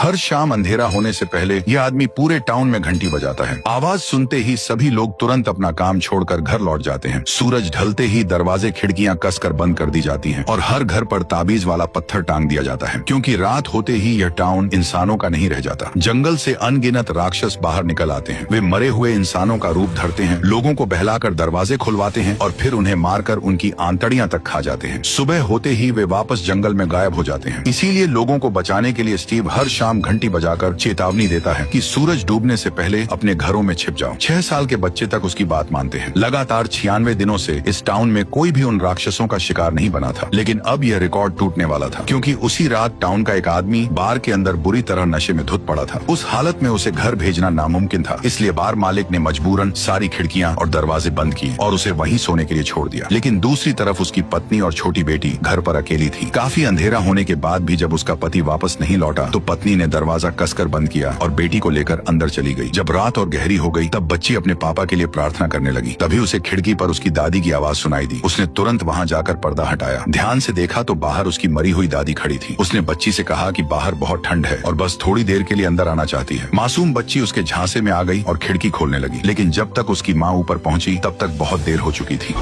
हर शाम अंधेरा होने से पहले यह आदमी पूरे टाउन में घंटी बजाता है। आवाज सुनते ही सभी लोग तुरंत अपना काम छोड़कर घर लौट जाते हैं। सूरज ढलते ही दरवाजे खिड़कियां कसकर बंद कर दी जाती हैं और हर घर पर ताबीज वाला पत्थर टांग दिया जाता है, क्योंकि रात होते ही यह टाउन इंसानों का नहीं रह जाता। जंगल से अनगिनत राक्षस बाहर निकल आते हैं। वे मरे हुए इंसानों का रूप धरते हैं, लोगों को बहलाकर दरवाजे खुलवाते हैं और फिर उन्हें मारकर उनकी आंतड़ियां तक खा जाते हैं। सुबह होते ही वे वापस जंगल में गायब हो जाते हैं। इसीलिए लोगों को बचाने के लिए स्टीव हर शाम घंटी बजाकर चेतावनी देता है कि सूरज डूबने से पहले अपने घरों में छिप जाओ। 6 साल के बच्चे तक उसकी बात मानते हैं। लगातार 96 दिनों से इस टाउन में कोई भी उन राक्षसों का शिकार नहीं बना था, लेकिन अब यह रिकॉर्ड टूटने वाला था, क्योंकि उसी रात टाउन का एक आदमी बार के अंदर बुरी तरह नशे में धुत पड़ा था। उस हालत में उसे घर भेजना नामुमकिन था, इसलिए बार मालिक ने मजबूरन सारी खिड़कियां और दरवाजे बंद किए और उसे वहीं सोने के लिए छोड़ दिया। लेकिन दूसरी तरफ उसकी पत्नी और छोटी बेटी घर पर अकेली थी। काफी अंधेरा होने के बाद भी जब उसका पति वापस नहीं लौटा तो पत्नी ने दरवाजा कसकर बंद किया और बेटी को लेकर अंदर चली गई। जब रात और गहरी हो गई तब बच्ची अपने पापा के लिए प्रार्थना करने लगी। तभी उसे खिड़की पर उसकी दादी की आवाज सुनाई दी। उसने तुरंत वहां जाकर पर्दा हटाया। ध्यान से देखा तो बाहर उसकी मरी हुई दादी खड़ी थी। उसने बच्ची से कहा कि बाहर बहुत ठंड है और बस थोड़ी देर के लिए अंदर आना चाहती है। मासूम बच्ची उसके झांसे में आ गई और खिड़की खोलने लगी, लेकिन जब तक उसकी माँ ऊपर पहुंची तब तक बहुत देर हो चुकी थी।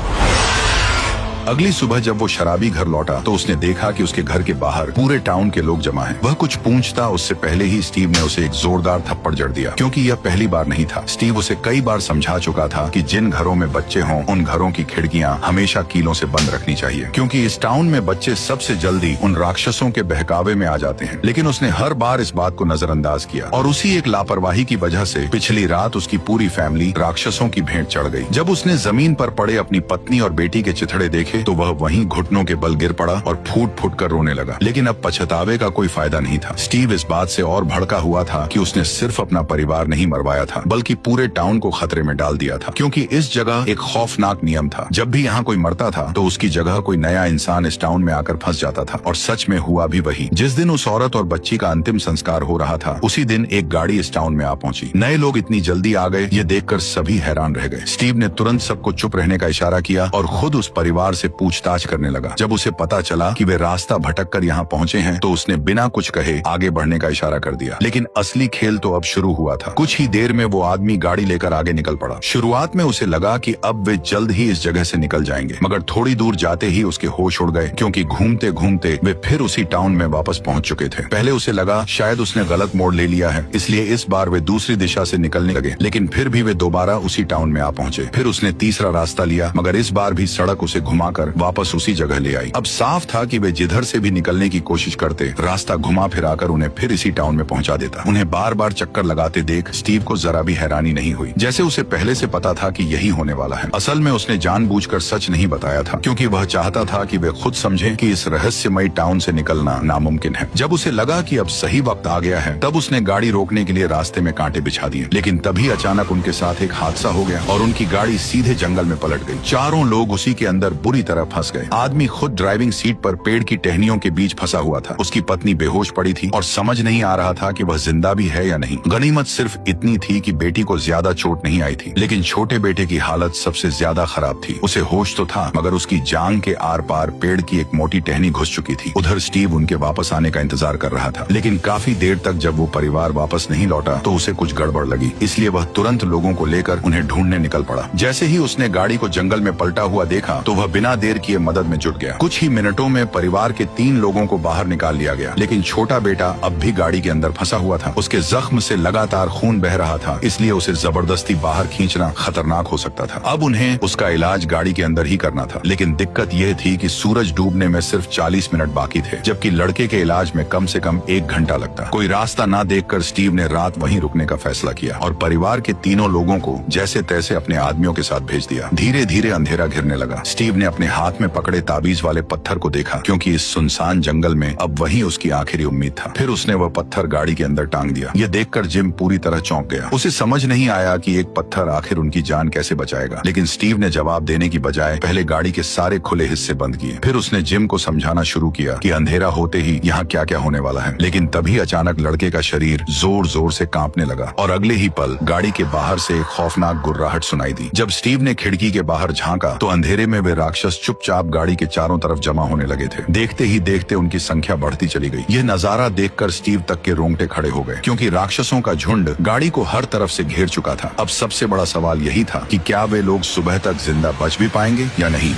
अगली सुबह जब वो शराबी घर लौटा तो उसने देखा कि उसके घर के बाहर पूरे टाउन के लोग जमा हैं। वह कुछ पूछता उससे पहले ही स्टीव ने उसे एक जोरदार थप्पड़ जड़ दिया, क्योंकि यह पहली बार नहीं था। स्टीव उसे कई बार समझा चुका था कि जिन घरों में बच्चे हों उन घरों की खिड़कियां हमेशा कीलों से बंद रखनी चाहिए, क्योंकि इस टाउन में बच्चे सबसे जल्दी उन राक्षसों के बहकावे में आ जाते हैं। लेकिन उसने हर बार इस बात को नजरअंदाज किया और उसी एक लापरवाही की वजह से पिछली रात उसकी पूरी फैमिली राक्षसों की भेंट चढ़ गई। जब उसने जमीन पर पड़े अपनी पत्नी और बेटी के चिथड़े देखे तो वह वहीं घुटनों के बल गिर पड़ा और फूट फूट कर रोने लगा। लेकिन अब पछतावे का कोई फायदा नहीं था। स्टीव इस बात से और भड़का हुआ था कि उसने सिर्फ अपना परिवार नहीं मरवाया था, बल्कि पूरे टाउन को खतरे में डाल दिया था, क्योंकि इस जगह एक खौफनाक नियम था। जब भी यहाँ कोई मरता था तो उसकी जगह कोई नया इंसान इस टाउन में आकर फंस जाता था। और सच में हुआ भी वही। जिस दिन उस औरत और बच्ची का अंतिम संस्कार हो रहा था उसी दिन एक गाड़ी इस टाउन में आ पहुंची। नए लोग इतनी जल्दी आ गए, ये देखकर सभी हैरान रह गए। स्टीव ने तुरंत सबको चुप रहने का इशारा किया और खुद उस परिवार से पूछताछ करने लगा। जब उसे पता चला कि वे रास्ता भटककर यहाँ पहुँचे हैं तो उसने बिना कुछ कहे आगे बढ़ने का इशारा कर दिया। लेकिन असली खेल तो अब शुरू हुआ था। कुछ ही देर में वो आदमी गाड़ी लेकर आगे निकल पड़ा। शुरुआत में उसे लगा कि अब वे जल्द ही इस जगह से निकल जाएंगे, मगर थोड़ी दूर जाते ही उसके होश उड़ गए, क्योंकि घूमते घूमते वे फिर उसी टाउन में वापस पहुंच चुके थे। पहले उसे लगा शायद उसने गलत मोड़ ले लिया है, इसलिए इस बार वे दूसरी दिशा से निकलने लगे। लेकिन फिर भी वे दोबारा उसी टाउन में आ पहुंचे। फिर उसने तीसरा रास्ता लिया, मगर इस बार भी सड़क उसे घुमाकर वापस उसी जगह ले आई। अब साफ था कि वे जिधर से भी निकलने की कोशिश करते रास्ता घुमा फिराकर उन्हें फिर इसी टाउन में पहुंचा देता। उन्हें बार बार चक्कर लगाते देख स्टीव को जरा भी हैरानी नहीं हुई, जैसे उसे पहले से पता था कि यही होने वाला है। असल में उसने जानबूझकर सच नहीं बताया था, क्योंकि वह चाहता था कि वे खुद समझें कि इस रहस्यमयी टाउन से निकलना नामुमकिन है। जब उसे लगा कि अब सही वक्त आ गया है तब उसने गाड़ी रोकने के लिए रास्ते में कांटे बिछा दिए। लेकिन तभी अचानक उनके साथ एक हादसा हो गया और उनकी गाड़ी सीधे जंगल में पलट गई। चारों लोग उसी के अंदर बुरी तरह फंस गए। आदमी खुद ड्राइविंग सीट पर पेड़ की टहनियों के बीच फंसा हुआ था। उसकी पत्नी बेहोश पड़ी थी और समझ नहीं आ रहा था कि वह जिंदा भी है या नहीं। गनीमत सिर्फ इतनी थी कि बेटी को ज्यादा चोट नहीं आई थी, लेकिन छोटे बेटे की हालत सबसे ज्यादा खराब थी। उसे होश तो था, मगर उसकी जांघ के आर पार पेड़ की एक मोटी टहनी घुस चुकी थी। उधर स्टीव उनके वापस आने का इंतजार कर रहा था, लेकिन काफी देर तक जब वो परिवार वापस नहीं लौटा तो उसे कुछ गड़बड़ लगी। इसलिए वह तुरंत लोगों को लेकर उन्हें ढूंढने निकल पड़ा। जैसे ही उसने गाड़ी को जंगल में पलटा हुआ देखा तो वह बिना देर किए मदद में जुट गया। कुछ ही मिनटों में परिवार के 3 लोगों को बाहर निकाल लिया गया, लेकिन छोटा बेटा अब भी गाड़ी के अंदर फंसा हुआ था। उसके जख्म से लगातार खून बह रहा था, इसलिए उसे जबरदस्ती बाहर खींचना खतरनाक हो सकता था। अब उन्हें उसका इलाज गाड़ी के अंदर ही करना था, लेकिन दिक्कत यह थी कि सूरज डूबने में सिर्फ 40 मिनट बाकी थे, जबकि लड़के के इलाज में कम से कम 1 घंटा लगता। कोई रास्ता न देखकर स्टीव ने रात वहीं रुकने का फैसला किया और परिवार के तीनों लोगों को जैसे तैसे अपने आदमियों के साथ भेज दिया। धीरे धीरे अंधेरा घिरने लगा। स्टीव ने अपने हाथ में पकड़े ताबीज वाले पत्थर को देखा, क्योंकि इस सुनसान जंगल में अब वही उसकी आखिरी उम्मीद था। फिर उसने वह पत्थर गाड़ी के अंदर टांग दिया। यह देखकर जिम पूरी तरह चौंक गया। उसे समझ नहीं आया कि एक पत्थर आखिर उनकी जान कैसे बचाएगा, लेकिन स्टीव ने जवाब देने की बजाय पहले गाड़ी के सारे खुले हिस्से बंद किए। फिर उसने जिम को समझाना शुरू किया कि अंधेरा होते ही यहाँ क्या क्या होने वाला है। लेकिन तभी अचानक लड़के का शरीर जोर जोर से कांपने लगा और अगले ही पल गाड़ी के बाहर से एक खौफनाक गुर्राहट सुनाई दी। जब स्टीव ने खिड़की के बाहर झांका तो अंधेरे में वे राक्षस राक्षस चुपचाप गाड़ी के चारों तरफ जमा होने लगे थे। देखते ही देखते उनकी संख्या बढ़ती चली गई। यह नजारा देखकर स्टीव तक के रोंगटे खड़े हो गए, क्योंकि राक्षसों का झुंड गाड़ी को हर तरफ से घेर चुका था। अब सबसे बड़ा सवाल यही था कि क्या वे लोग सुबह तक जिंदा बच भी पाएंगे या नहीं।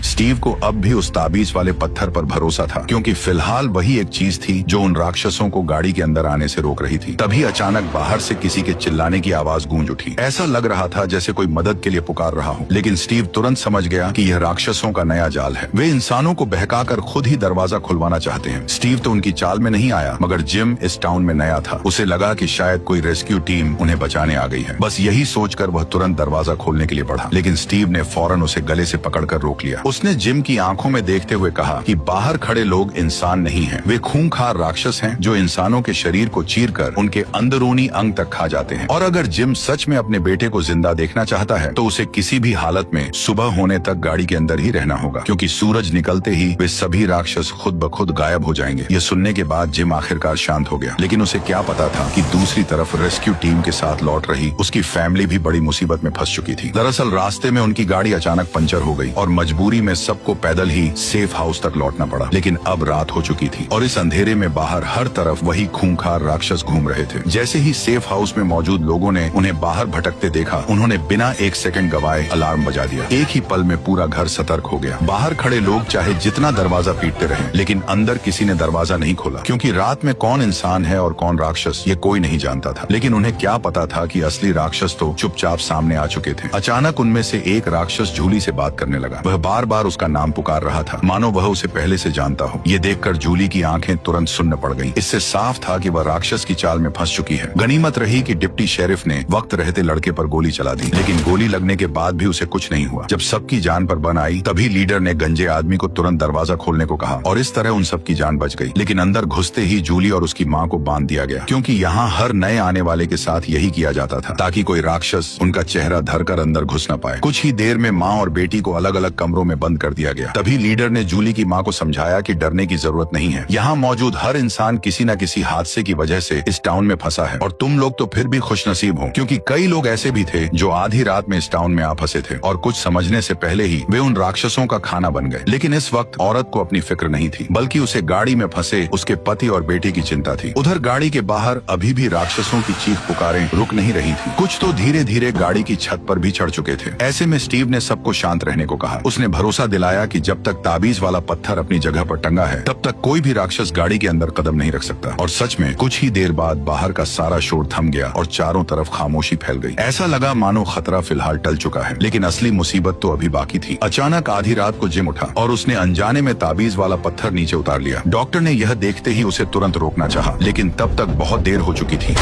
स्टीव को अब भी उस ताबीज वाले पत्थर पर भरोसा था, क्योंकि फिलहाल वही एक चीज थी जो उन राक्षसों को गाड़ी के अंदर आने से रोक रही थी। तभी अचानक बाहर से किसी के चिल्लाने की आवाज गूंज उठी। ऐसा लग रहा था जैसे कोई मदद के लिए पुकार रहा हो, लेकिन स्टीव तुरंत समझ गया कि यह राक्षसों का नया जाल है। वे इंसानों को बहकाकर खुद ही दरवाजा खुलवाना चाहते हैं। स्टीव तो उनकी चाल में नहीं आया, मगर जिम इस टाउन में नया था। उसे लगा कि शायद कोई रेस्क्यू टीम उन्हें बचाने आ गई है। बस यही सोचकर वह तुरंत दरवाजा खोलने के लिए बढ़ा, लेकिन स्टीव ने फौरन उसे गले से पकड़कर रोक लिया। उसने जिम की आंखों में देखते हुए कहा कि बाहर खड़े लोग इंसान नहीं हैं, वे खूंखार राक्षस हैं जो इंसानों के शरीर को चीरकर उनके अंदरूनी अंग तक खा जाते हैं। और अगर जिम सच में अपने बेटे को जिंदा देखना चाहता है तो उसे किसी भी हालत में सुबह होने तक गाड़ी के अंदर ही रहना होगा, क्योंकि सूरज निकलते ही वे सभी राक्षस खुद ब खुद गायब हो जाएंगे। यह सुनने के बाद जिम आखिरकार शांत हो गया, लेकिन उसे क्या पता था कि दूसरी तरफ रेस्क्यू टीम के साथ लौट रही उसकी फैमिली भी बड़ी मुसीबत में फंस चुकी थी। दरअसल रास्ते में उनकी गाड़ी अचानक पंचर हो गई और मजबूरी में सबको पैदल ही सेफ हाउस तक लौटना पड़ा। लेकिन अब रात हो चुकी थी और इस अंधेरे में बाहर हर तरफ वही खूंखार राक्षस घूम रहे थे। जैसे ही सेफ हाउस में मौजूद लोगों ने उन्हें बाहर भटकते देखा, उन्होंने बिना एक सेकंड गवाए अलार्म बजा दिया। एक ही पल में पूरा घर सतर्क हो गया। बाहर खड़े लोग चाहे जितना दरवाजा पीटते रहे, लेकिन अंदर किसी ने दरवाजा नहीं खोला, क्योंकि रात में कौन इंसान है और कौन राक्षस ये कोई नहीं जानता था। लेकिन उन्हें क्या पता था कि असली राक्षस तो चुपचाप सामने आ चुके थे। अचानक उनमें से एक राक्षस जूली से बात करने लगा। वह बार बार उसका नाम पुकार रहा था, मानो वह उसे पहले से जानता हो। ये देखकर जूली की आंखें तुरंत सुन्न पड़ गईं। इससे साफ था कि वह राक्षस की चाल में फंस चुकी है। गनीमत रही कि डिप्टी शेरिफ ने वक्त रहते लड़के पर गोली चला दी, लेकिन गोली लगने के बाद भी उसे कुछ नहीं हुआ। जब सबकी जान पर बन आई, तभी लीडर ने गंजे आदमी को तुरंत दरवाजा खोलने को कहा और इस तरह उन सबकी जान बच गई। लेकिन अंदर घुसते ही जूली और उसकी माँ को बांध दिया गया, क्योंकि यहाँ हर नए आने वाले के साथ यही किया जाता था, ताकि कोई राक्षस उनका चेहरा धरकर अंदर घुस न पाए। कुछ ही देर में माँ और बेटी को अलग अलग कमरों में बंद कर दिया गया। तभी लीडर ने जूली की माँ को समझाया कि डरने की जरूरत नहीं है। यहाँ मौजूद हर इंसान किसी न किसी हादसे की वजह से इस टाउन में फंसा है, और तुम लोग तो फिर भी खुशनसीब हो, क्योंकि कई लोग ऐसे भी थे जो आधी रात में इस टाउन में आ फंसे थे और कुछ समझने से पहले ही वे उन राक्षसों का खाना बन गए। लेकिन इस वक्त औरत को अपनी फिक्र नहीं थी, बल्कि उसे गाड़ी में फंसे उसके पति और बेटे की चिंता थी। उधर गाड़ी के बाहर अभी भी राक्षसों की चीख पुकारें रुक नहीं रही थी। कुछ तो धीरे धीरे गाड़ी की छत पर भी चढ़ चुके थे। ऐसे में स्टीव ने सबको शांत रहने को कहा। उसने भरोसा दिलाया कि जब तक ताबीज वाला पत्थर अपनी जगह पर टंगा है, तब तक कोई भी राक्षस गाड़ी के अंदर कदम नहीं रख सकता। और सच में कुछ ही देर बाद बाहर का सारा शोर थम गया और चारों तरफ खामोशी फैल गई। ऐसा लगा मानो खतरा फिलहाल टल चुका है, लेकिन असली मुसीबत तो अभी बाकी थी। अचानक आधी रात को जिम उठा और उसने अनजाने में ताबीज वाला पत्थर नीचे उतार लिया। डॉक्टर ने यह देखते ही उसे तुरंत रोकना चाहा, लेकिन तब तक बहुत देर हो चुकी थी।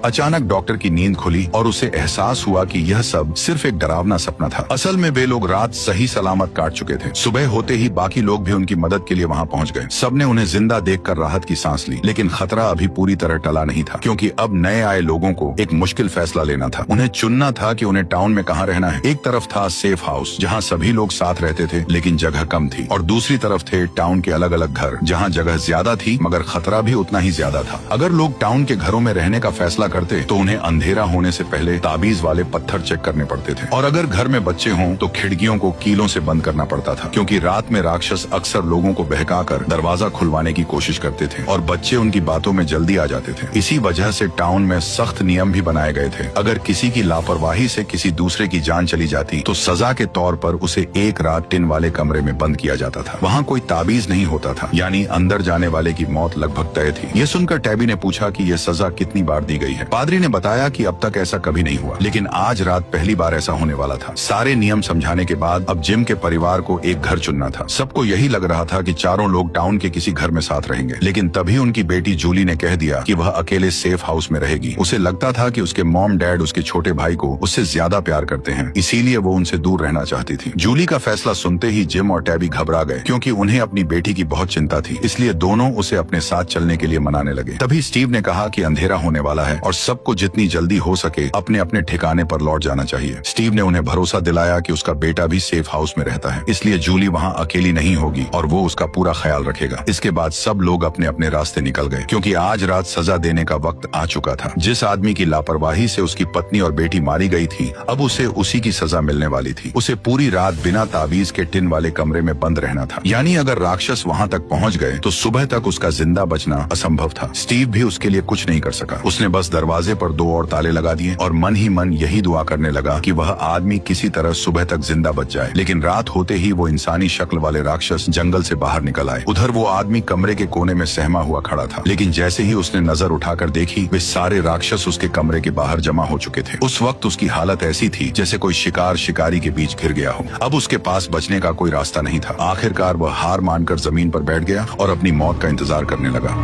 अचानक डॉक्टर की नींद खुली और उसे एहसास हुआ कि यह सब सिर्फ एक डरावना सपना था। असल में वे लोग रात सही सलामत काट चुके थे। सुबह होते ही बाकी लोग भी उनकी मदद के लिए वहां पहुंच गए। सबने उन्हें जिंदा देखकर राहत की सांस ली, लेकिन खतरा अभी पूरी तरह टला नहीं था, क्योंकि अब नए आए लोगों को एक मुश्किल फैसला लेना था। उन्हें चुनना था कि उन्हें टाउन में कहाँ रहना है। एक तरफ था सेफ हाउस, जहाँ सभी लोग साथ रहते थे लेकिन जगह कम थी, और दूसरी तरफ थे टाउन के अलग अलग घर, जहाँ जगह ज्यादा थी मगर खतरा भी उतना ही ज्यादा था। अगर लोग टाउन के घरों में रहने का फैसला करते तो उन्हें अंधेरा होने से पहले ताबीज वाले पत्थर चेक करने पड़ते थे, और अगर घर में बच्चे हों तो खिड़कियों को कीलों से बंद करना पड़ता था, क्योंकि रात में राक्षस अक्सर लोगों को बहकाकर दरवाजा खुलवाने की कोशिश करते थे और बच्चे उनकी बातों में जल्दी आ जाते थे। इसी वजह से टाउन में सख्त नियम भी बनाए गए थे। अगर किसी की लापरवाही से किसी दूसरे की जान चली जाती तो सजा के तौर पर उसे एक रात टिन वाले कमरे में बंद किया जाता था। वहाँ कोई ताबीज नहीं होता था, यानी अंदर जाने वाले की मौत लगभग तय थी। ये सुनकर टैबी ने पूछा कि यह सजा कितनी बार दी गई है। पादरी ने बताया कि अब तक ऐसा कभी नहीं हुआ, लेकिन आज रात पहली बार ऐसा होने वाला था। सारे नियम समझाने के बाद अब जिम के परिवार को एक घर चुनना था। सबको यही लग रहा था कि चारों लोग टाउन के किसी घर में साथ रहेंगे, लेकिन तभी उनकी बेटी जूली ने कह दिया कि वह अकेले सेफ हाउस में रहेगी। उसे लगता था कि उसके मॉम डैड उसके छोटे भाई को उससे ज्यादा प्यार करते हैं, इसीलिए वो उनसे दूर रहना चाहती थी। जूली का फैसला सुनते ही जिम और टैबी घबरा गए, क्योंकि उन्हें अपनी बेटी की बहुत चिंता थी। इसलिए दोनों उसे अपने साथ चलने के लिए मनाने लगे। तभी स्टीव ने कहा कि अंधेरा होने वाला है और सबको जितनी जल्दी हो सके अपने अपने ठिकाने पर लौट जाना चाहिए। स्टीव ने उन्हें भरोसा दिलाया कि उसका बेटा भी सेफ हाउस में रहता है, इसलिए जूली वहाँ अकेली नहीं होगी और वो उसका पूरा ख्याल रखेगा। इसके बाद सब लोग अपने अपने रास्ते निकल गए, क्योंकि आज रात सजा देने का वक्त आ चुका था। जिस आदमी की लापरवाही से उसकी पत्नी और बेटी मारी गई थी, अब उसे उसी की सजा मिलने वाली थी। उसे पूरी रात बिना तावीज के टिन वाले कमरे में बंद रहना था। यानी अगर राक्षस वहाँ तक पहुँच गए तो सुबह तक उसका जिंदा बचना असंभव था। स्टीव भी उसके लिए कुछ नहीं कर सका। उसने बस दरवाजे पर 2 और ताले लगा दिए और मन ही मन यही दुआ करने लगा कि वह आदमी किसी तरह सुबह तक जिंदा बच जाए। लेकिन रात होते ही वो इंसानी शक्ल वाले राक्षस जंगल से बाहर निकल आए। उधर वो आदमी कमरे के कोने में सहमा हुआ खड़ा था, लेकिन जैसे ही उसने नजर उठाकर देखी, वे सारे राक्षस उसके कमरे के बाहर जमा हो चुके थे। उस वक्त उसकी हालत ऐसी थी जैसे कोई शिकार शिकारी के बीच घिर गया हो। अब उसके पास बचने का कोई रास्ता नहीं था। आखिरकार वह हार मानकर जमीन पर बैठ गया और अपनी मौत का इंतजार करने लगा।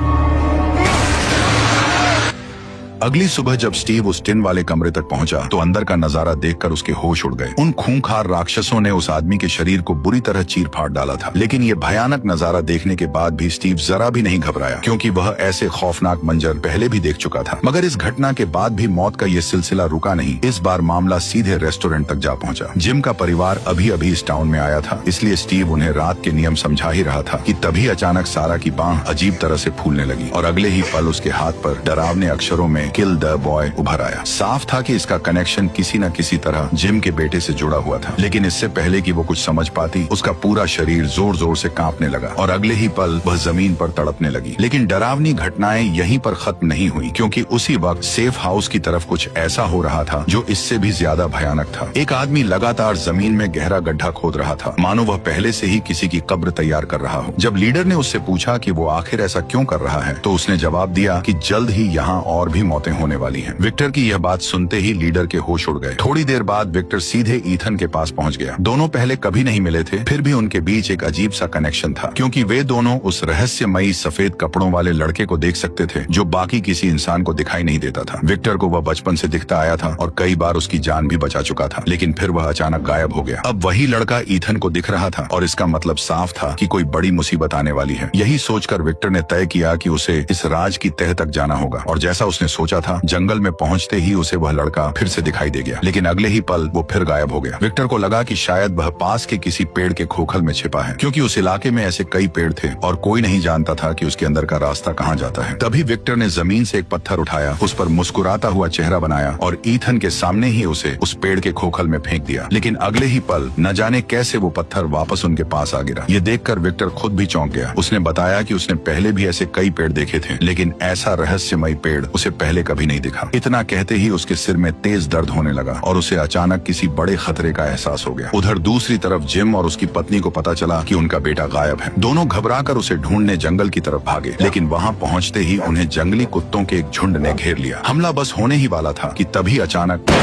अगली सुबह जब स्टीव उस टिन वाले कमरे तक पहुंचा तो अंदर का नजारा देखकर उसके होश उड़ गए। उन खूंखार राक्षसों ने उस आदमी के शरीर को बुरी तरह चीर फाड़ डाला था। लेकिन ये भयानक नजारा देखने के बाद भी स्टीव जरा भी नहीं घबराया, क्योंकि वह ऐसे खौफनाक मंजर पहले भी देख चुका था। मगर इस घटना के बाद भी मौत का ये सिलसिला रुका नहीं। इस बार मामला सीधे रेस्टोरेंट तक जा पहुंचा। जिम का परिवार अभी अभी इस टाउन में आया था, इसलिए स्टीव उन्हें रात के नियम समझा ही रहा था कि तभी अचानक सारा की बांह अजीब तरह से फूलने लगी और अगले ही पल उसके हाथ पर डरावने अक्षरों में किल द बॉय उभर आया। साफ था कि इसका कनेक्शन किसी न किसी तरह जिम के बेटे से जुड़ा हुआ था। लेकिन इससे पहले कि वो कुछ समझ पाती, उसका पूरा शरीर जोर जोर से कांपने लगा और अगले ही पल वह जमीन पर तड़पने लगी। लेकिन डरावनी घटनाएं यहीं पर खत्म नहीं हुई, क्योंकि उसी वक्त सेफ हाउस की तरफ कुछ ऐसा हो रहा था जो इससे भी ज्यादा भयानक था। एक आदमी लगातार जमीन में गहरा गड्ढा खोद रहा था, मानो वह पहले से ही किसी की कब्र तैयार कर रहा हो। जब लीडर ने उससे पूछा कि वो आखिर ऐसा क्यों कर रहा है, तो उसने जवाब दिया कि जल्द ही यहाँ और भी मौतें होने वाली हैं। विक्टर की यह बात सुनते ही लीडर के होश उड़ गए। थोड़ी देर बाद विक्टर सीधे ईथन के पास पहुंच गया। दोनों पहले कभी नहीं मिले थे, फिर भी उनके बीच एक अजीब सा कनेक्शन था, क्योंकि वे दोनों उस रहस्यमयी सफेद कपड़ों वाले लड़के को देख सकते थे जो बाकी किसी इंसान को दिखाई नहीं देता था। विक्टर को वह बचपन से दिखता आया था और कई बार उसकी जान भी बचा चुका था, लेकिन फिर वह अचानक गायब हो गया। अब वही लड़का ईथन को दिख रहा था और इसका मतलब साफ था कि कोई बड़ी मुसीबत आने वाली है। यही सोचकर विक्टर ने तय किया कि उसे इस राज की तह तक जाना होगा। और जैसा उसने सोचा था, जंगल में पहुंचते ही उसे वह लड़का फिर से दिखाई दे गया, लेकिन अगले ही पल वो फिर गायब हो गया। विक्टर को लगा कि शायद वह पास के किसी पेड़ के खोखल में छिपा है, क्योंकि उस इलाके में ऐसे कई पेड़ थे और कोई नहीं जानता था कि उसके अंदर का रास्ता कहाँ जाता है। तभी विक्टर ने जमीन से एक पत्थर उठाया, उस पर मुस्कुराता हुआ चेहरा बनाया और ईथन के सामने ही उसे उस पेड़ के खोखल में फेंक दिया। लेकिन अगले ही पल न जाने कैसे वो पत्थर वापस उनके पास आ गिरा। ये देखकर विक्टर खुद भी चौंक गया। उसने बताया कि उसने पहले भी ऐसे कई पेड़ देखे थे, लेकिन ऐसा रहस्यमयी पेड़ उसे पहले कभी नहीं दिखा। इतना कहते ही उसके सिर में तेज दर्द होने लगा और उसे अचानक किसी बड़े खतरे का एहसास हो गया। उधर दूसरी तरफ जिम और उसकी पत्नी को पता चला कि उनका बेटा गायब है। दोनों घबराकर उसे ढूंढने जंगल की तरफ भागे, लेकिन वहां पहुंचते ही उन्हें जंगली कुत्तों के एक झुंड ने घेर लिया। हमला बस होने ही वाला था कि तभी अचानक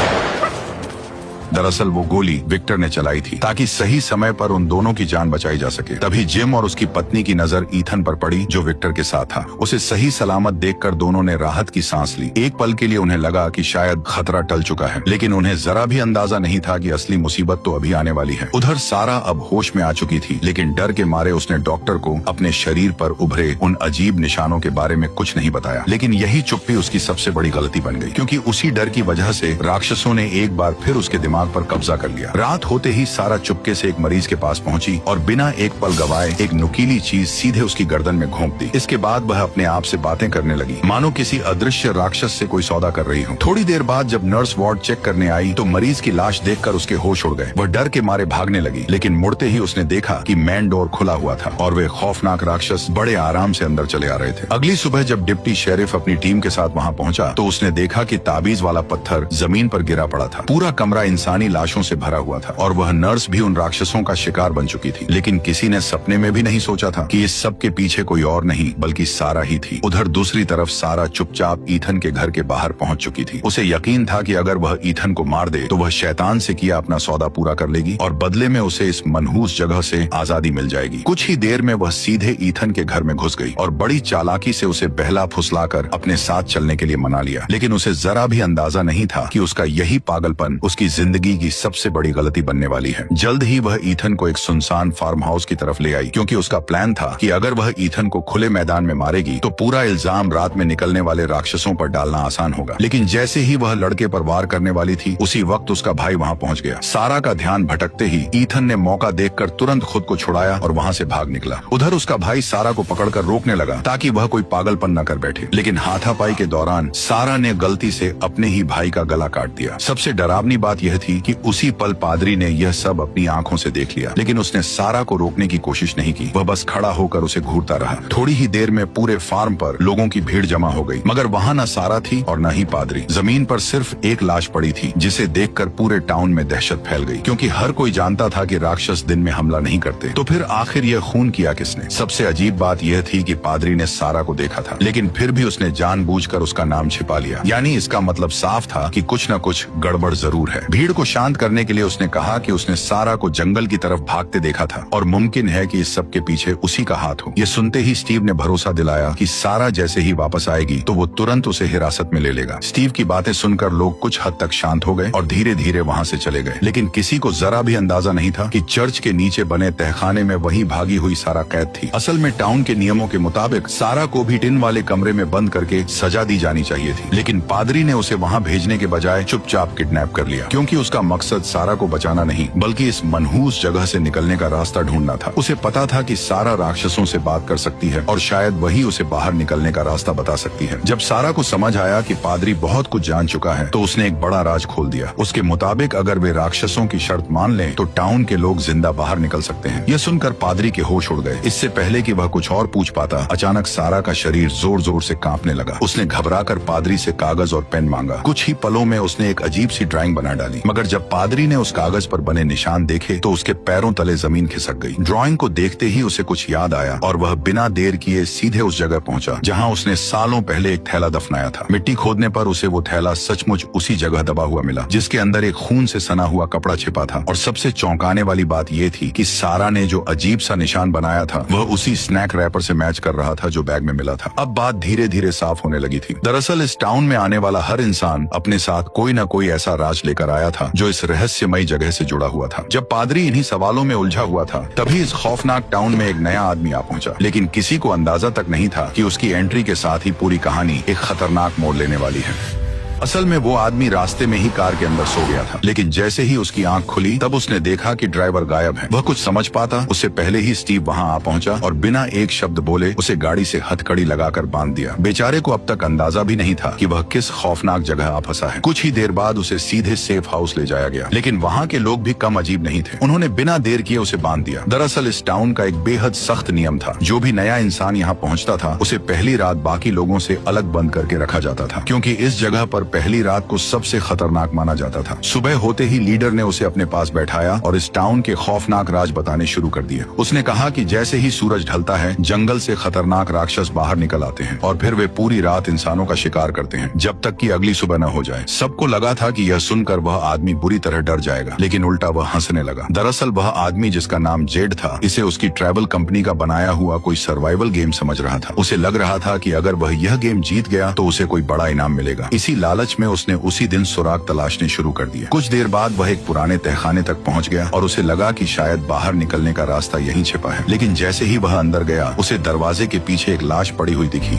दरअसल वो गोली विक्टर ने चलाई थी ताकि सही समय पर उन दोनों की जान बचाई जा सके। तभी जिम और उसकी पत्नी की नजर ईथन पर पड़ी जो विक्टर के साथ था। उसे सही सलामत देखकर दोनों ने राहत की सांस ली। एक पल के लिए उन्हें लगा कि शायद खतरा टल चुका है, लेकिन उन्हें जरा भी अंदाजा नहीं था कि असली मुसीबत तो अभी आने वाली है। उधर सारा अब होश में आ चुकी थी, लेकिन डर के मारे उसने डॉक्टर को अपने शरीर पर उभरे उन अजीब निशानों के बारे में कुछ नहीं बताया। लेकिन यही चुप्पी उसकी सबसे बड़ी गलती बन गई, क्योंकि उसी डर की वजह से राक्षसों ने एक बार फिर उसके दिमाग पर कब्जा कर लिया। रात होते ही सारा चुपके से एक मरीज के पास पहुंची और बिना एक पल गवाए एक नुकीली चीज सीधे उसकी गर्दन में घोंप दी। इसके बाद वह अपने आप से बातें करने लगी, मानो किसी अदृश्य राक्षस से कोई सौदा कर रही हो। थोड़ी देर बाद जब नर्स वार्ड चेक करने आई तो मरीज की लाश देखकर उसके होश उड़ गए। वह डर के मारे भागने लगी, लेकिन मुड़ते ही उसने देखा कि मेन डोर खुला हुआ था और वे खौफनाक राक्षस बड़े आराम से अंदर चले आ रहे थे। अगली सुबह जब डिप्टी शेरिफ अपनी टीम के साथ वहां पहुंचा तो उसने देखा कि ताबीज वाला पत्थर जमीन पर गिरा पड़ा था। पूरा कमरा इंसानी लाशों से भरा हुआ था और वह नर्स भी उन राक्षसों का शिकार बन चुकी थी। लेकिन किसी ने सपने में भी नहीं सोचा था कि इस सब के पीछे कोई और नहीं बल्कि सारा ही थी। उधर दूसरी तरफ सारा चुपचाप ईथन के घर के बाहर पहुंच चुकी थी। उसे यकीन था कि अगर वह ईथन को मार दे तो वह शैतान से किया अपना सौदा पूरा कर लेगी और बदले में उसे इस मनहूस जगह से आजादी मिल जाएगी। कुछ ही देर में वह सीधे ईथन के घर में घुस गई और बड़ी चालाकी से उसे बहला फुसलाकर अपने साथ चलने के लिए मना लिया। लेकिन उसे जरा भी अंदाजा नहीं था कि उसका यही पागलपन उसकी जिंदगी जिंदगी की सबसे बड़ी गलती बनने वाली है। जल्द ही वह ईथन को एक सुनसान फार्म हाउस की तरफ ले आई, क्योंकि उसका प्लान था कि अगर वह ईथन को खुले मैदान में मारेगी तो पूरा इल्जाम रात में निकलने वाले राक्षसों पर डालना आसान होगा। लेकिन जैसे ही वह लड़के पर वार करने वाली थी, उसी वक्त उसका भाई वहाँ पहुँच गया। सारा का ध्यान भटकते ही ईथन ने मौका देखकर तुरंत खुद को छुड़ाया और वहाँ से भाग निकला। उधर उसका भाई सारा को पकड़कर रोकने लगा ताकि वह कोई पागलपन न कर बैठे, लेकिन हाथापाई के दौरान सारा ने गलती से अपने ही भाई का गला काट दिया। सबसे डरावनी बात यह थी कि उसी पल पादरी ने यह सब अपनी आंखों से देख लिया, लेकिन उसने सारा को रोकने की कोशिश नहीं की। वह बस खड़ा होकर उसे घूरता रहा। थोड़ी ही देर में पूरे फार्म पर लोगों की भीड़ जमा हो गई, मगर वहाँ न सारा थी और न ही पादरी। जमीन पर सिर्फ एक लाश पड़ी थी, जिसे देखकर पूरे टाउन में दहशत फैल गई, क्योंकि हर कोई जानता था कि राक्षस दिन में हमला नहीं करते। तो फिर आखिर यह खून किया किसने? सबसे अजीब बात यह थी कि पादरी ने सारा को देखा था, लेकिन फिर भी उसने जानबूझकर उसका नाम छिपा लिया। यानी इसका मतलब साफ था कि कुछ न कुछ गड़बड़ जरूर है। भीड़ को शांत करने के लिए उसने कहा कि उसने सारा को जंगल की तरफ भागते देखा था और मुमकिन है कि इस सब के पीछे उसी का हाथ हो। ये सुनते ही स्टीव ने भरोसा दिलाया कि सारा जैसे ही वापस आएगी तो वो तुरंत उसे हिरासत में ले लेगा। स्टीव की बातें सुनकर लोग कुछ हद तक शांत हो गए और धीरे धीरे वहाँ से चले गए, लेकिन किसी को जरा भी अंदाजा नहीं था कि चर्च के नीचे बने तहखाने में वही भागी हुई सारा कैद थी। असल में टाउन के नियमों के मुताबिक सारा को भी टिन वाले कमरे में बंद करके सजा दी जानी चाहिए थी, लेकिन पादरी ने उसे वहाँ भेजने के बजाय चुपचाप किडनैप कर लिया, क्योंकि उसका मकसद सारा को बचाना नहीं बल्कि इस मनहूस जगह से निकलने का रास्ता ढूंढना था। उसे पता था कि सारा राक्षसों से बात कर सकती है और शायद वही उसे बाहर निकलने का रास्ता बता सकती है। जब सारा को समझ आया कि पादरी बहुत कुछ जान चुका है, तो उसने एक बड़ा राज खोल दिया। उसके मुताबिक अगर वे राक्षसों की शर्त मान लें तो टाउन के लोग जिंदा बाहर निकल सकते हैं। यह सुनकर पादरी के होश उड़ गए। इससे पहले कि वह कुछ और पूछ पाता, अचानक सारा का शरीर जोर जोर से कांपने लगा। उसने घबराकर पादरी से कागज और पेन मांगा। कुछ ही पलों में उसने एक अजीब सी ड्राइंग बना डाली, मगर जब पादरी ने उस कागज पर बने निशान देखे तो उसके पैरों तले जमीन खिसक गई। ड्राइंग को देखते ही उसे कुछ याद आया और वह बिना देर किए सीधे उस जगह पहुंचा जहां उसने सालों पहले एक थैला दफनाया था। मिट्टी खोदने पर उसे वो थैला सचमुच उसी जगह दबा हुआ मिला, जिसके अंदर एक खून से सना हुआ कपड़ा छिपा था। और सबसे चौंकाने वाली बात यह थी कि सारा ने जो अजीब सा निशान बनाया था वह उसी स्नैक रैपर से मैच कर रहा था जो बैग में मिला था। अब बात धीरे धीरे साफ होने लगी थी। दरअसल इस टाउन में आने वाला हर इंसान अपने साथ कोई न कोई ऐसा राज लेकर आया था जो इस रहस्यमयी जगह से जुड़ा हुआ था। जब पादरी इन्हीं सवालों में उलझा हुआ था, तभी इस खौफनाक टाउन में एक नया आदमी आ पहुंचा, लेकिन किसी को अंदाजा तक नहीं था कि उसकी एंट्री के साथ ही पूरी कहानी एक खतरनाक मोड़ लेने वाली है। असल में वो आदमी रास्ते में ही कार के अंदर सो गया था, लेकिन जैसे ही उसकी आंख खुली तब उसने देखा कि ड्राइवर गायब है। वह कुछ समझ पाता उससे पहले ही स्टीव वहां आ पहुंचा और बिना एक शब्द बोले उसे गाड़ी से हथकड़ी लगाकर बांध दिया। बेचारे को अब तक अंदाजा भी नहीं था कि वह किस खौफनाक जगह आ फंसा है। कुछ ही देर बाद उसे सीधे सेफ हाउस ले जाया गया, लेकिन वहाँ के लोग भी कम अजीब नहीं थे। उन्होंने बिना देर किए उसे बांध दिया। दरअसल इस टाउन का एक बेहद सख्त नियम था, जो भी नया इंसान यहाँ पहुँचता था उसे पहली रात बाकी लोगों से अलग बंद करके रखा जाता था, क्योंकि इस जगह पर पहली रात को सबसे खतरनाक माना जाता था। सुबह होते ही लीडर ने उसे अपने पास बैठाया और इस टाउन के खौफनाक राज बताने शुरू कर दिए। उसने कहा कि जैसे ही सूरज ढलता है, जंगल से खतरनाक राक्षस बाहर निकल आते हैं और फिर वे पूरी रात इंसानों का शिकार करते हैं, जब तक कि अगली सुबह न हो जाए। सबको लगा था कि यह सुनकर वह आदमी बुरी तरह डर जाएगा, लेकिन उल्टा वह हंसने लगा। दरअसल वह आदमी, जिसका नाम जेड था, इसे उसकी ट्रैवल कंपनी का बनाया हुआ कोई सर्वाइवल गेम समझ रहा था। उसे लग रहा था कि अगर वह यह गेम जीत गया तो उसे कोई बड़ा इनाम मिलेगा। इसी लालच में उसने उसी दिन सुराग तलाशने शुरू कर दिए। कुछ देर बाद वह एक पुराने तहखाने तक पहुंच गया और उसे लगा कि शायद बाहर निकलने का रास्ता यहीं छिपा है, लेकिन जैसे ही वह अंदर गया उसे दरवाजे के पीछे एक लाश पड़ी हुई दिखी।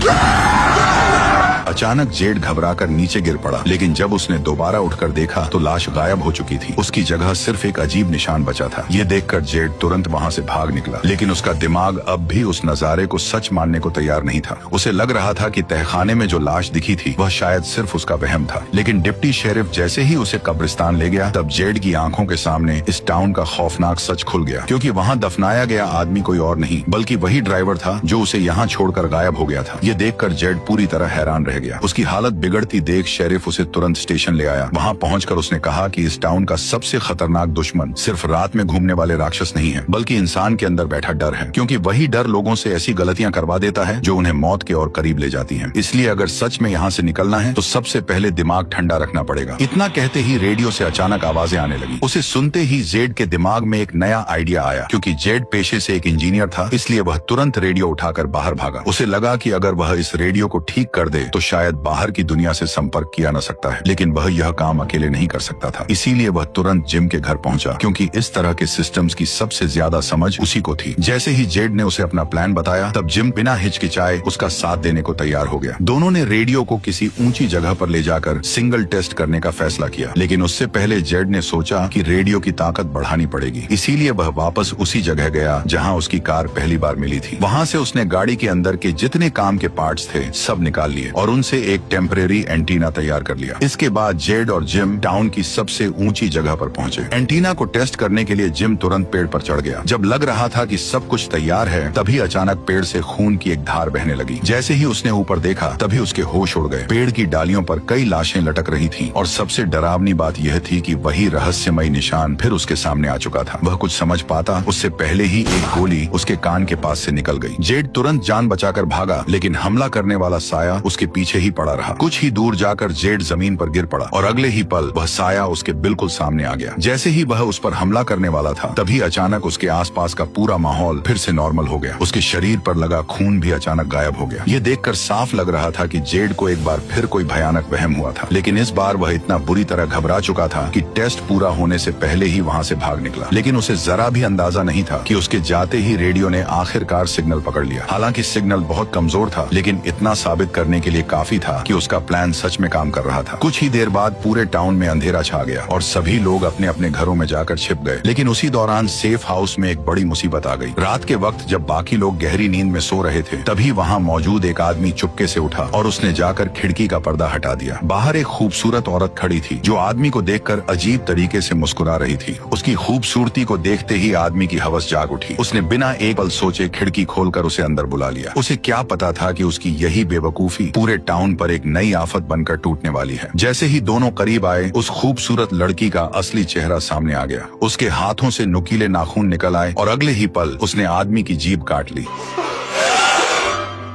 अचानक जेड घबराकर नीचे गिर पड़ा, लेकिन जब उसने दोबारा उठकर देखा तो लाश गायब हो चुकी थी। उसकी जगह सिर्फ एक अजीब निशान बचा था। ये देखकर जेड तुरंत वहाँ से भाग निकला, लेकिन उसका दिमाग अब भी उस नजारे को सच मानने को तैयार नहीं था। उसे लग रहा था कि तहखाने में जो लाश दिखी थी वह शायद सिर्फ उसका वहम था। लेकिन डिप्टी शेरिफ जैसे ही उसे कब्रिस्तान ले गया, तब जेड की आंखों के सामने इस टाउन का खौफनाक सच खुल गया, क्योंकि वहाँ दफनाया गया आदमी कोई और नहीं बल्कि वही ड्राइवर था जो उसे यहाँ छोड़कर गायब हो गया था। ये देखकर जेड पूरी तरह हैरान रह गया। उसकी हालत बिगड़ती देख शेरिफ उसे तुरंत स्टेशन ले आया। वहाँ पहुंचकर उसने कहा कि इस टाउन का सबसे खतरनाक दुश्मन सिर्फ रात में घूमने वाले राक्षस नहीं है, बल्कि इंसान के अंदर बैठा डर है, क्योंकि वही डर लोगों से ऐसी गलतियां करवा देता है जो उन्हें मौत के और करीब ले जाती हैं। इसलिए अगर सच में यहाँ से निकलना है तो सबसे पहले दिमाग ठंडा रखना पड़ेगा। इतना कहते ही रेडियो से अचानक आवाजें आने लगी। उसे सुनते ही जेड के दिमाग में एक नया आइडिया आया। क्योंकि जेड पेशे से एक इंजीनियर था, इसलिए वह तुरंत रेडियो उठाकर बाहर भागा। उसे लगा कि अगर वह इस रेडियो को ठीक कर दे तो शायद बाहर की दुनिया से संपर्क किया न सकता है, लेकिन वह यह काम अकेले नहीं कर सकता था। इसीलिए वह तुरंत जिम के घर पहुंचा, क्योंकि इस तरह के सिस्टम्स की सबसे ज्यादा समझ उसी को थी। जैसे ही जेड ने उसे अपना प्लान बताया, तब जिम बिना हिचकिचाए उसका साथ देने को तैयार हो गया। दोनों ने रेडियो को किसी ऊंची जगह पर ले जाकर सिंगल टेस्ट करने का फैसला किया, लेकिन उससे पहले जेड ने सोचा कि रेडियो की ताकत बढ़ानी पड़ेगी। इसीलिए वह वापस उसी जगह गया जहाँ उसकी कार पहली बार मिली थी। वहाँ से उसने गाड़ी के अंदर के जितने काम के पार्ट्स थे सब निकाल लिए और उनसे एक टेम्परेरी एंटीना तैयार कर लिया। इसके बाद जेड और जिम टाउन की सबसे ऊंची जगह पर पहुंचे। एंटीना को टेस्ट करने के लिए जिम तुरंत पेड़ पर चढ़ गया। जब लग रहा था कि सब कुछ तैयार है, तभी अचानक पेड़ से खून की एक धार बहने लगी। जैसे ही उसने ऊपर देखा, तभी उसके होश उड़ गए। पेड़ की डालियों पर कई लाशें लटक रही थी और सबसे डरावनी बात यह थी कि वही रहस्यमयी निशान फिर उसके सामने आ चुका था। वह कुछ समझ पाता उससे पहले ही एक गोली उसके कान के पास से निकल गई। जेड तुरंत जान बचाकर भागा, लेकिन हमला करने वाला साया उसके पीछे ही पड़ा रहा। कुछ ही दूर जाकर जेड जमीन पर गिर पड़ा और अगले ही पल वह साया उसके बिल्कुल सामने आ गया। जैसे ही वह उस पर हमला करने वाला था, तभी अचानक उसके आसपास का पूरा माहौल फिर से नॉर्मल हो गया। उसके शरीर पर लगा खून भी अचानक गायब हो गया। ये देखकर साफ लग रहा था कि जेड को एक बार फिर कोई भयानक वहम हुआ था, लेकिन इस बार वह इतना बुरी तरह घबरा चुका था कि टेस्ट पूरा होने से पहले ही वहाँ से भाग निकला। लेकिन उसे जरा भी अंदाजा नहीं था कि उसके जाते ही रेडियो ने आखिरकार सिग्नल पकड़ लिया। हालांकि सिग्नल बहुत कमजोर था, लेकिन इतना साबित करने के लिए काफी था कि उसका प्लान सच में काम कर रहा था। कुछ ही देर बाद पूरे टाउन में अंधेरा छा गया और सभी लोग अपने अपने घरों में जाकर छिप गए। लेकिन उसी दौरान सेफ हाउस में एक बड़ी मुसीबत आ गई। रात के वक्त जब बाकी लोग गहरी नींद में सो रहे थे, तभी वहाँ मौजूद एक आदमी चुपके से उठा और उसने जाकर खिड़की का पर्दा हटा दिया। बाहर एक खूबसूरत औरत खड़ी थी, जो आदमी को देखकर अजीब तरीके से मुस्कुरा रही थी। उसकी खूबसूरती को देखते ही आदमी की हवस जाग उठी। उसने बिना एक पल सोचे खिड़की खोलकर उसे अंदर बुला लिया। उसे क्या पता था कि उसकी यही बेवकूफी पूरे टाउन पर एक नई आफत बनकर टूटने वाली है। जैसे ही दोनों करीब आए, उस खूबसूरत लड़की का असली चेहरा सामने आ गया। उसके हाथों से नुकीले नाखून निकल आए और अगले ही पल उसने आदमी की जीभ काट ली।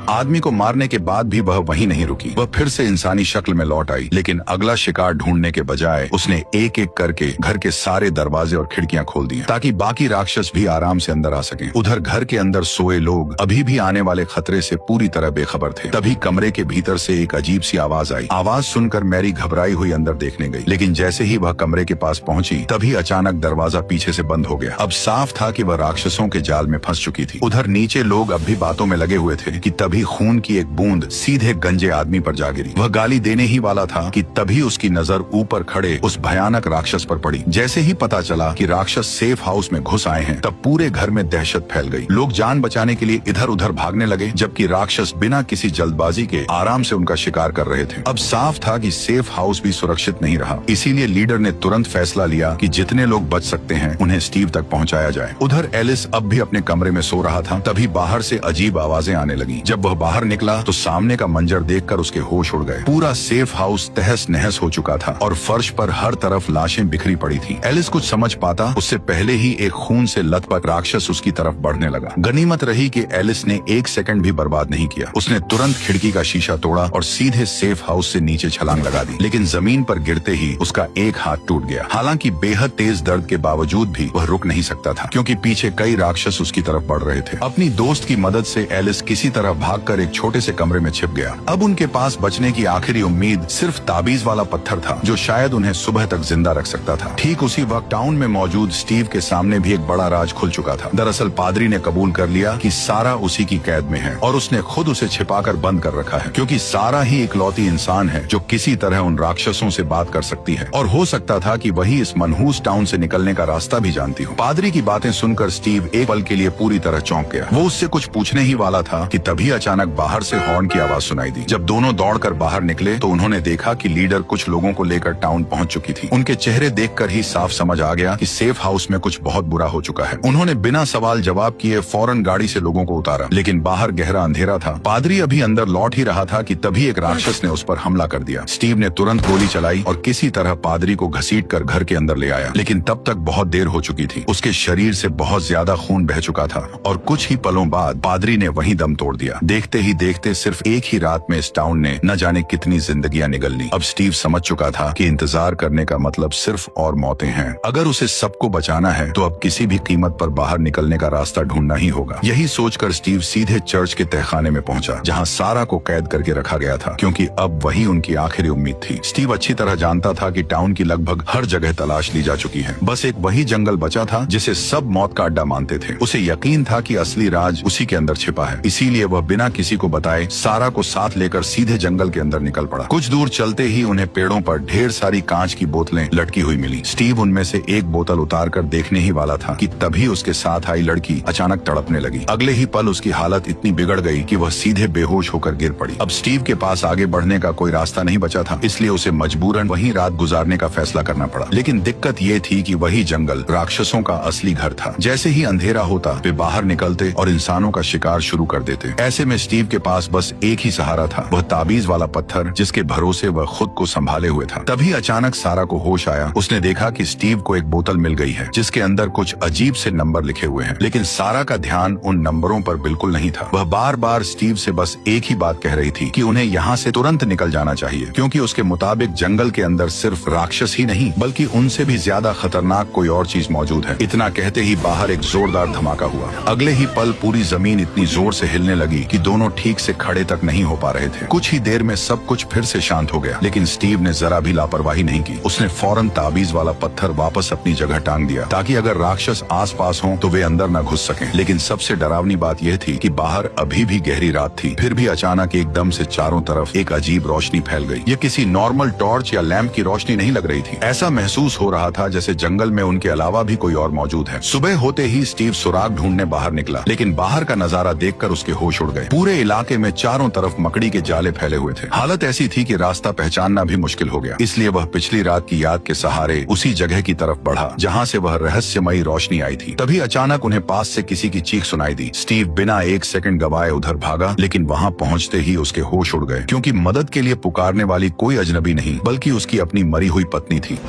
आदमी को मारने के बाद भी वह वहीं नहीं रुकी। वह फिर से इंसानी शक्ल में लौट आई, लेकिन अगला शिकार ढूंढने के बजाय उसने एक एक करके घर के सारे दरवाजे और खिड़कियां खोल दिए, ताकि बाकी राक्षस भी आराम से अंदर आ सकें। उधर घर के अंदर सोए लोग अभी भी आने वाले खतरे से पूरी तरह बेखबर थे। तभी कमरे के भीतर से एक अजीब सी आवाज आई। आवाज सुनकर मैरी घबराई हुई अंदर देखने गई, लेकिन जैसे ही वह कमरे के पास पहुंची, तभी अचानक दरवाजा पीछे से बंद हो गया। अब साफ था कि वह राक्षसों के जाल में फंस चुकी थी। उधर नीचे लोग अब भी बातों में लगे हुए थे कि तभी खून की एक बूंद सीधे गंजे आदमी पर जा गिरी। वह गाली देने ही वाला था कि तभी उसकी नजर ऊपर खड़े उस भयानक राक्षस पर पड़ी। जैसे ही पता चला कि राक्षस सेफ हाउस में घुस आए हैं, तब पूरे घर में दहशत फैल गई। लोग जान बचाने के लिए इधर उधर भागने लगे, जबकि राक्षस बिना किसी जल्दबाजी के आराम से उनका शिकार कर रहे थे। अब साफ था कि सेफ हाउस भी सुरक्षित नहीं रहा। इसीलिए लीडर ने तुरंत फैसला लिया कि जितने लोग बच सकते हैं उन्हें स्टीव तक पहुंचाया जाए। उधर एलिस अब भी अपने कमरे में सो रहा था। तभी बाहर से अजीब आवाजें आने लगी। जब वह बाहर निकला तो सामने का मंजर देखकर उसके होश उड़ गए। पूरा सेफ हाउस तहस नहस हो चुका था और फर्श पर हर तरफ लाशें बिखरी पड़ी थी। एलिस कुछ समझ पाता उससे पहले ही एक खून से लथपथ राक्षस उसकी तरफ बढ़ने लगा। गनीमत रही कि एलिस ने एक सेकंड भी बर्बाद नहीं किया। उसने तुरंत खिड़की का शीशा तोड़ा और सीधे सेफ हाउस से नीचे छलांग लगा दी, लेकिन जमीन पर गिरते ही उसका एक हाथ टूट गया। हालांकि बेहद तेज दर्द के बावजूद भी वह रुक नहीं सकता था, क्योंकि पीछे कई राक्षस उसकी तरफ बढ़ रहे थे। अपनी दोस्त की मदद से एलिस किसी तरह भागकर एक छोटे से कमरे में छिप गया। अब उनके पास बचने की आखिरी उम्मीद सिर्फ ताबीज वाला पत्थर था, जो शायद उन्हें सुबह तक जिंदा रख सकता था। ठीक उसी वक्त टाउन में मौजूद स्टीव के सामने भी एक बड़ा राज खुल चुका था। दरअसल पादरी ने कबूल कर लिया कि सारा उसी की कैद में है और उसने खुद उसे छिपाकर बंद कर रखा है, क्योंकि सारा ही इकलौती इंसान है जो किसी तरह उन राक्षसों से बात कर सकती है। और हो सकता था कि वही इस मनहूस टाउन से निकलने का रास्ता भी जानती हो। पादरी की बातें सुनकर स्टीव एक पल के लिए पूरी तरह चौंक गया। वो उससे कुछ पूछने ही वाला था कि तभी अचानक बाहर से हॉर्न की आवाज सुनाई दी। जब दोनों दौड़कर बाहर निकले तो उन्होंने देखा कि लीडर कुछ लोगों को लेकर टाउन पहुंच चुकी थी। उनके चेहरे देखकर ही साफ समझ आ गया कि सेफ हाउस में कुछ बहुत बुरा हो चुका है। उन्होंने बिना सवाल जवाब किए फौरन गाड़ी से लोगों को उतारा, लेकिन बाहर गहरा अंधेरा था। पादरी अभी अंदर लौट ही रहा था कि तभी एक राक्षस ने उस पर हमला कर दिया। स्टीव ने तुरंत गोली चलाई और किसी तरह पादरी को घसीटकर घर के अंदर ले आया, लेकिन तब तक बहुत देर हो चुकी थी। उसके शरीर से बहुत ज्यादा खून बह चुका था और कुछ ही पलों बाद पादरी ने वहीं दम तोड़ दिया। देखते ही देखते सिर्फ एक ही रात में इस टाउन ने न जाने कितनी जिंदगियां निगल ली। अब स्टीव समझ चुका था कि इंतजार करने का मतलब सिर्फ और मौतें हैं। अगर उसे सबको बचाना है तो अब किसी भी कीमत पर बाहर निकलने का रास्ता ढूंढना ही होगा। यही सोचकर स्टीव सीधे चर्च के तहखाने में पहुंचा, जहां सारा को कैद करके रखा गया था, क्योंकि अब वही उनकी आखिरी उम्मीद थी। स्टीव अच्छी तरह जानता था कि टाउन की लगभग हर जगह तलाश ली जा चुकी है। बस एक वही जंगल बचा था जिसे सब मौत का अड्डा मानते थे। उसे यकीन था कि असली राज उसी के अंदर छिपा है, इसीलिए वह बिना किसी को बताए सारा को साथ लेकर सीधे जंगल के अंदर निकल पड़ा। कुछ दूर चलते ही उन्हें पेड़ों पर ढेर सारी कांच की बोतलें लटकी हुई मिली। स्टीव उनमें से एक बोतल उतार कर देखने ही वाला था कि तभी उसके साथ आई लड़की अचानक तड़पने लगी। अगले ही पल उसकी हालत इतनी बिगड़ गई कि वह सीधे बेहोश होकर गिर पड़ी। अब स्टीव के पास आगे बढ़ने का कोई रास्ता नहीं बचा था, इसलिए उसे मजबूरन वहीं रात गुजारने का फैसला करना पड़ा। लेकिन दिक्कत ये थी कि वही जंगल राक्षसों का असली घर था। जैसे ही अंधेरा होता वे बाहर निकलते और इंसानों का शिकार शुरू कर देते। ऐसे में स्टीव के पास बस एक ही सहारा था, वह ताबीज वाला पत्थर जिसके भरोसे वह खुद को संभाले हुए था। तभी अचानक सारा को होश आया। उसने देखा कि स्टीव को एक बोतल मिल गई है जिसके अंदर कुछ अजीब से नंबर लिखे हुए हैं, लेकिन सारा का ध्यान उन नंबरों पर बिल्कुल नहीं था। वह बार बार स्टीव से बस एक ही बात कह रही थी कि उन्हें यहाँ से तुरंत निकल जाना चाहिए, क्योंकि उसके मुताबिक जंगल के अंदर सिर्फ राक्षस ही नहीं बल्कि उनसे भी ज्यादा खतरनाक कोई और चीज मौजूद है। इतना कहते ही बाहर एक जोरदार धमाका हुआ। अगले ही पल पूरी जमीन इतनी जोर से हिलने लगी कि दोनों ठीक से खड़े तक नहीं हो पा रहे थे। कुछ ही देर में सब कुछ फिर से शांत हो गया, लेकिन स्टीव ने जरा भी लापरवाही नहीं की। उसने फौरन ताबीज वाला पत्थर वापस अपनी जगह टांग दिया, ताकि अगर राक्षस आस पास हों तो वे अंदर न घुस सकें। लेकिन सबसे डरावनी बात यह थी कि बाहर अभी भी गहरी रात थी। फिर भी अचानक एकदम से चारों तरफ एक अजीब रोशनी फैल गई। ये किसी नॉर्मल टॉर्च या लैंप की रोशनी नहीं लग रही थी। ऐसा महसूस हो रहा था जैसे जंगल में उनके अलावा भी कोई और मौजूद है। सुबह होते ही स्टीव सुराग ढूंढने बाहर निकला, लेकिन बाहर का नजारा देखकर उसके होश उड़ गए। पूरे इलाके में चारों तरफ मकड़ी के जाले फैले हुए थे। हालत ऐसी थी कि रास्ता पहचानना भी मुश्किल हो गया। इसलिए वह पिछली रात की याद के सहारे उसी जगह की तरफ बढ़ा जहाँ से वह रहस्यमयी रोशनी आई थी। तभी अचानक उन्हें पास से किसी की चीख सुनाई दी। स्टीव बिना एक सेकंड गवाए उधर भागा, लेकिन वहाँ पहुँचते ही उसके होश उड़ गए, क्योंकि मदद के लिए पुकारने वाली कोई अजनबी नहीं बल्कि उसकी अपनी मरी हुई पत्नी थी।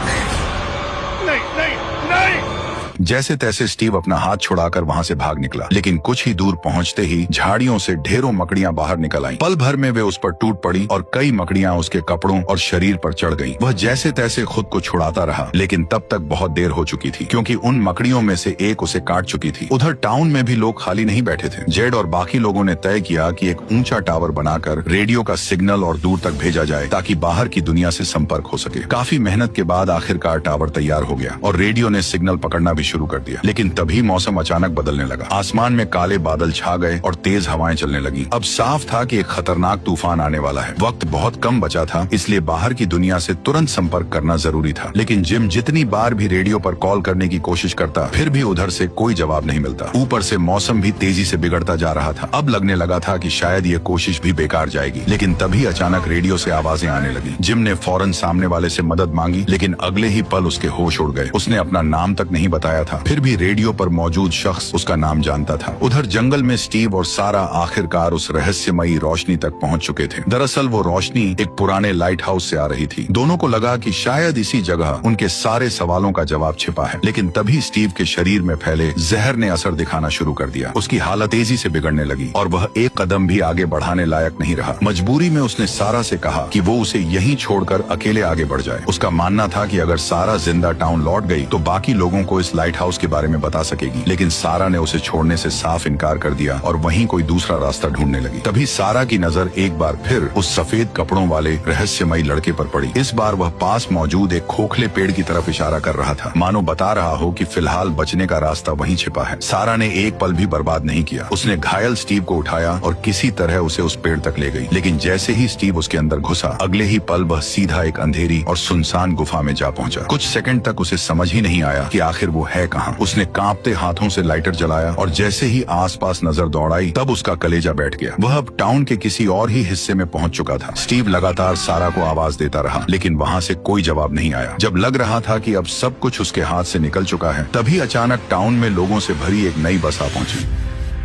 जैसे तैसे स्टीव अपना हाथ छुड़ाकर वहां से भाग निकला, लेकिन कुछ ही दूर पहुंचते ही झाड़ियों से ढेरों मकड़ियां बाहर निकल आईं। पल भर में वे उस पर टूट पड़ी और कई मकड़ियां उसके कपड़ों और शरीर पर चढ़ गईं। वह जैसे तैसे खुद को छुड़ाता रहा, लेकिन तब तक बहुत देर हो चुकी थी, क्योंकि उन मकड़ियों में से एक उसे काट चुकी थी। उधर टाउन में भी लोग खाली नहीं बैठे थे। जेड और बाकी लोगों ने तय किया कि एक ऊंचा टावर बनाकर रेडियो का सिग्नल और दूर तक भेजा जाए, ताकि बाहर की दुनिया से संपर्क हो सके। काफी मेहनत के बाद आखिरकार टावर तैयार हो गया और रेडियो ने सिग्नल पकड़ना भी शुरू कर दिया। लेकिन तभी मौसम अचानक बदलने लगा। आसमान में काले बादल छा गए और तेज हवाएं चलने लगी। अब साफ था कि एक खतरनाक तूफान आने वाला है। वक्त बहुत कम बचा था, इसलिए बाहर की दुनिया से तुरंत संपर्क करना जरूरी था। लेकिन जिम जितनी बार भी रेडियो पर कॉल करने की कोशिश करता, फिर भी उधर से कोई जवाब नहीं मिलता। ऊपर से मौसम भी तेजी से बिगड़ता जा रहा था। अब लगने लगा था कि शायद ये कोशिश भी बेकार जाएगी। लेकिन तभी अचानक रेडियो से आवाजें आने लगी। जिम ने फौरन सामने वाले से मदद मांगी, लेकिन अगले ही पल उसके होश उड़ गए। उसने अपना नाम तक नहीं बताया था, फिर भी रेडियो पर मौजूद शख्स उसका नाम जानता था। उधर जंगल में स्टीव और सारा आखिरकार उस रहस्यमयी रोशनी तक पहुंच चुके थे। दरअसल वो रोशनी एक पुराने लाइट हाउस से आ रही थी। दोनों को लगा कि शायद इसी जगह उनके सारे सवालों का जवाब छिपा है। लेकिन तभी स्टीव के शरीर में फैले जहर ने असर दिखाना शुरू कर दिया। उसकी हालत तेजी से बिगड़ने लगी और वह एक कदम भी आगे बढ़ाने लायक नहीं रहा। मजबूरी में उसने सारा से कहा कि वो उसे यहीं छोड़कर अकेले आगे बढ़ जाए। उसका मानना था कि अगर सारा जिंदा टाउन लौट गई तो बाकी लोगों को इस लाइट हाउस के बारे में बता सकेगी। लेकिन सारा ने उसे छोड़ने से साफ इनकार कर दिया और वहीं कोई दूसरा रास्ता ढूंढने लगी। तभी सारा की नजर एक बार फिर उस सफेद कपड़ों वाले रहस्यमयी लड़के पर पड़ी। इस बार वह पास मौजूद एक खोखले पेड़ की तरफ इशारा कर रहा था, मानो बता रहा हो कि फिलहाल बचने का रास्ता वहीं छिपा है। सारा ने एक पल भी बर्बाद नहीं किया। उसने घायल स्टीव को उठाया और किसी तरह उसे उस पेड़ तक ले गई। लेकिन जैसे ही स्टीव उसके अंदर घुसा, अगले ही पल वह सीधा एक अंधेरी और सुनसान गुफा में जा पहुंचा। कुछ सेकंड तक उसे समझ ही नहीं आया कि आखिर वो है कहाँ। उसने कांपते हाथों से लाइटर जलाया और जैसे ही आसपास नजर दौड़ाई, तब उसका कलेजा बैठ गया। वह अब टाउन के किसी और ही हिस्से में पहुंच चुका था। स्टीव लगातार सारा को आवाज देता रहा, लेकिन वहां से कोई जवाब नहीं आया। जब लग रहा था कि अब सब कुछ उसके हाथ से निकल चुका है, तभी अचानक टाउन में लोगों से भरी एक नई बस आ पहुंची।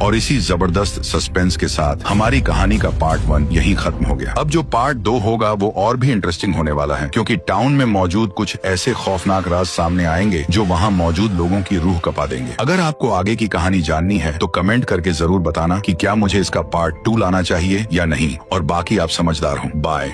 और इसी जबरदस्त सस्पेंस के साथ हमारी कहानी का पार्ट 1 यही खत्म हो गया। अब जो पार्ट 2 होगा वो और भी इंटरेस्टिंग होने वाला है, क्योंकि टाउन में मौजूद कुछ ऐसे खौफनाक राज सामने आएंगे जो वहाँ मौजूद लोगों की रूह कपा देंगे। अगर आपको आगे की कहानी जाननी है तो कमेंट करके जरूर बताना कि क्या मुझे इसका पार्ट 2 लाना चाहिए या नहीं। और बाकी आप समझदार हो। बाय।